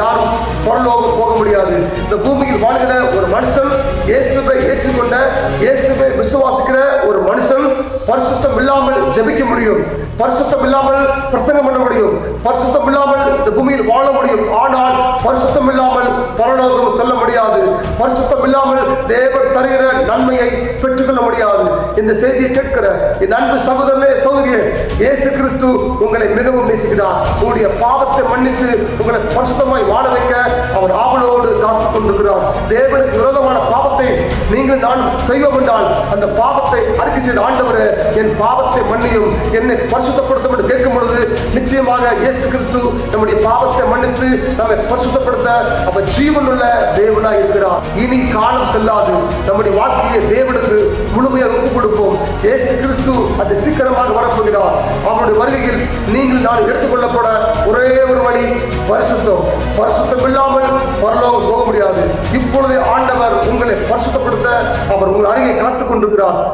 யாரும் பரலோகம் போக முடியாது. இந்த பூமியில் வாழ்கிற ஒரு மனுஷன், இயேசுவை ஏற்றுக்கொண்ட, இயேசுவை விசுவாசிக்கிற ஒரு மனுஷன் பரிசுத்தம் இல்லாமல் ஜெபிக்க முடியும், பரிசுத்தம் இல்லாமல் பிரசங்கம் பண்ண முடியும், பரிசுத்தம் இல்லாமல் இந்த பூமியில் வாழ முடியும். ஆனால் பரிசுத்தம் இல்லாமல் பரலோகம் செல்ல முடியாது. பரிசுத்தம் இல்லாமல் தேவன் தருகிற நன்மையை பெற்றுக்கொள்ள முடியாது. இந்த செய்தியை கேட்கிற என் அன்பு சகோதரனே, சகோதரியே, இயேசு கிறிஸ்து உங்களை மிகவும் நேசிக்கிறார். உங்களுடைய பாவத்தை மன்னித்து உங்களை பரிசுத்தமாய் வாழ வைக்க அவர் ஆவலோடு காத்துக் கொண்டிருக்கிறார். தேவனுக்கு விரோதமான பாவத்தை நீங்கள் நான் செய்வோம் என்றால் அந்த பாவத்தை அறிக்கை செய்த ஆண்டவரே, என் பாவத்தை மன்னியும், என்னை பரிசுத்தப்படுத்தும் என்று கேட்கும் பொழுது நிச்சயமாக இயேசு கிறிஸ்து நம்முடைய பாவத்தை மன்னித்து நம்மை பரிசுத்தப்படுத்த அவர் ஜீவனுள்ள தேவனாய் இருக்கிறார். இனி காலம் செல்லாது நம்முடைய வாழ்க்கையை தேவனுக்கு முழுமையாக ஒப்புக் கொடுப்போம். இயேசு கிறிஸ்து அது சீக்கிரமாக வரப்போகிறார். அவருடைய வருகையில் நீங்கள் நான் எடுத்துக்கொள்ளப்பட ஒரே ஒரு வழி பரிசுத்தம். பரிசுத்தம் இல்லாமல் பரலோகம் போக முடியாது. இப்பொழுதே ஆண்டவர் உங்களை பரிசுத்தப்படுத்த அவர் உங்கள் அருகே காத்துக் கொண்டிருக்கிறார்.